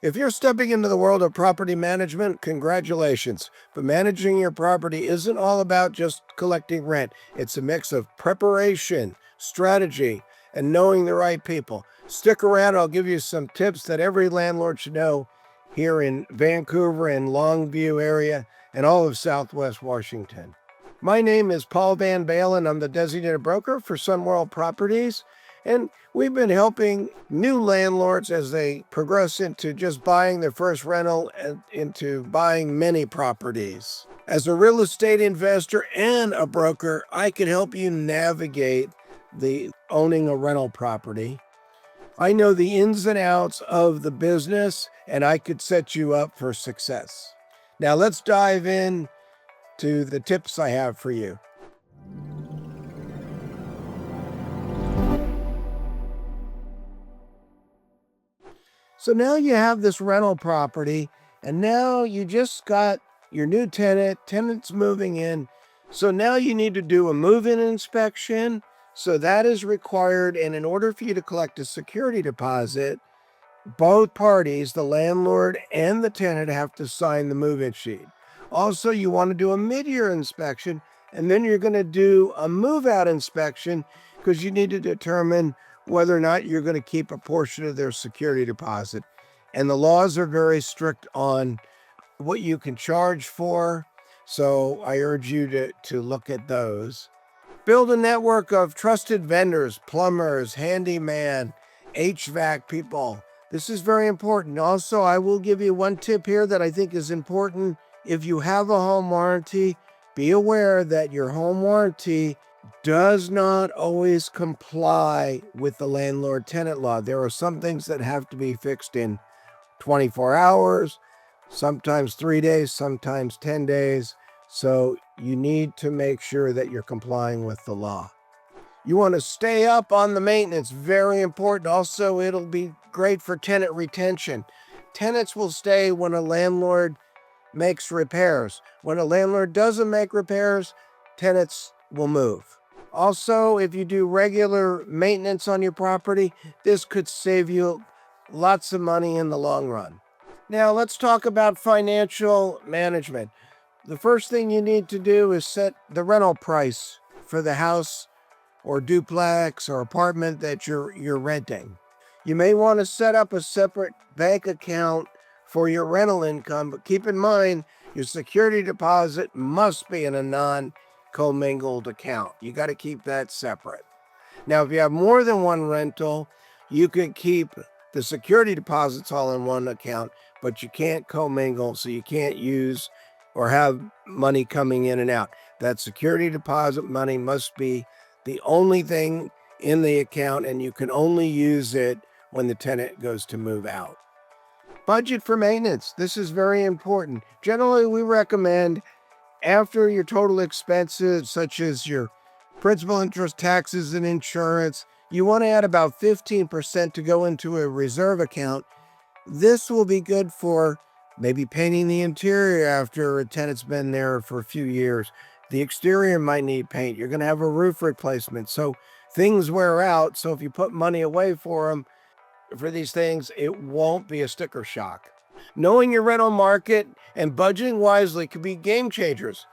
If you're stepping into the world of property management, congratulations. But managing your property isn't all about just collecting rent. It's a mix of preparation, strategy, and knowing the right people. Stick around, I'll give you some tips that every landlord should know here in Vancouver and Longview area and all of Southwest Washington. My name is Paul Van Balen. I'm the designated broker for SunWorld Properties. And we've been helping new landlords as they progress into just buying their first rental and into buying many properties. As a real estate investor and a broker, I can help you navigate the owning a rental property. I know the ins and outs of the business, and I could set you up for success. Now let's dive in to the tips I have for you. So now you have this rental property, and now you just got your new tenants moving in. So now you need to do a move-in inspection. So that is required. And in order for you to collect a security deposit, both parties, the landlord and the tenant, have to sign the move-in sheet. Also, you want to do a mid-year inspection, and then you're going to do a move-out inspection because you need to determine whether or not you're going to keep a portion of their security deposit. And the laws are very strict on what you can charge for. So I urge you to look at those. Build a network of trusted vendors, plumbers, handyman, HVAC people. This is very important. Also, I will give you one tip here that I think is important. If you have a home warranty, be aware that your home warranty does not always comply with the landlord-tenant law. There are some things that have to be fixed in 24 hours, sometimes 3 days, sometimes 10 days. So you need to make sure that you're complying with the law. You want to stay up on the maintenance, very important. Also, it'll be great for tenant retention. Tenants will stay when a landlord makes repairs. When a landlord doesn't make repairs, tenants will move. Also, if you do regular maintenance on your property, this could save you lots of money in the long run. Now, let's talk about financial management. The first thing you need to do is set the rental price for the house or duplex or apartment that you're renting. You may want to set up a separate bank account for your rental income, but keep in mind your security deposit must be in a non-commingled account. You got to keep that separate. Now, if you have more than one rental, you can keep the security deposits all in one account, but you can't commingle, so you can't use or have money coming in and out. That security deposit money must be the only thing in the account, and you can only use it when the tenant goes to move out. Budget for maintenance. This is very important. Generally, we recommend after your total expenses, such as your principal, interest, taxes, and insurance, you want to add about 15% to go into a reserve account. This will be good for maybe painting the interior after a tenant's been there for a few years. The exterior might need paint. You're going to have a roof replacement. So things wear out. So if you put money away for them, for these things, it won't be a sticker shock. Knowing your rental market and budgeting wisely can be game changers.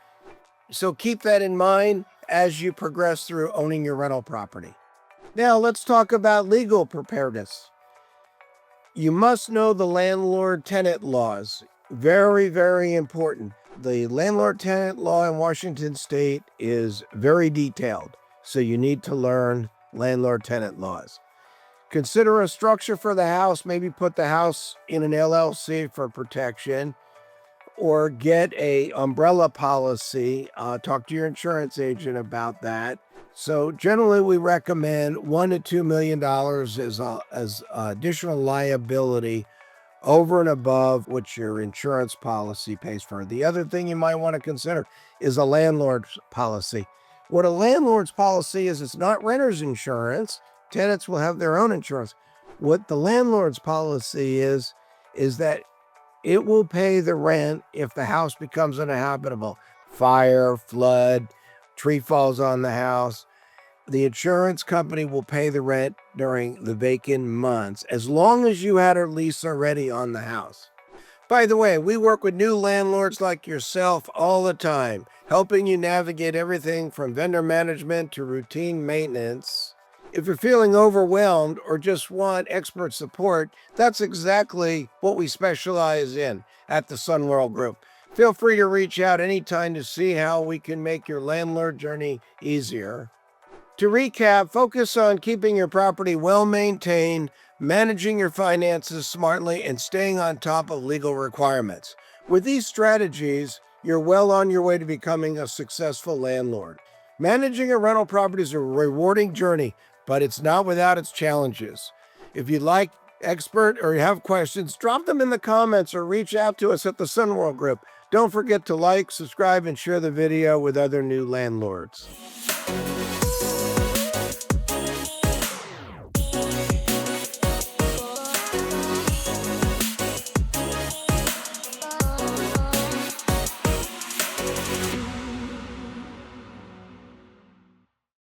So keep that in mind as you progress through owning your rental property. Now let's talk about legal preparedness. You must know the landlord-tenant laws. Very, very important. The landlord-tenant law in Washington State is very detailed, so you need to learn landlord-tenant laws. Consider a structure for the house. Maybe put the house in an LLC for protection, or get a umbrella policy. Talk to your insurance agent about that. So generally, we recommend $1 to $2 million as additional liability over and above what your insurance policy pays for. The other thing you might want to consider is a landlord's policy. What a landlord's policy is, it's not renter's insurance. Tenants will have their own insurance. What the landlord's policy is that it will pay the rent if the house becomes uninhabitable. Fire, flood, tree falls on the house. The insurance company will pay the rent during the vacant months as long as you had a lease already on the house. By the way, we work with new landlords like yourself all the time, helping you navigate everything from vendor management to routine maintenance. If you're feeling overwhelmed or just want expert support, that's exactly what we specialize in at the SunWorld Group. Feel free to reach out anytime to see how we can make your landlord journey easier. To recap, focus on keeping your property well maintained, managing your finances smartly, and staying on top of legal requirements. With these strategies, you're well on your way to becoming a successful landlord. Managing a rental property is a rewarding journey, but it's not without its challenges. If you'd like expert or you have questions, drop them in the comments or reach out to us at the SunWorld Group. Don't forget to like, subscribe, and share the video with other new landlords.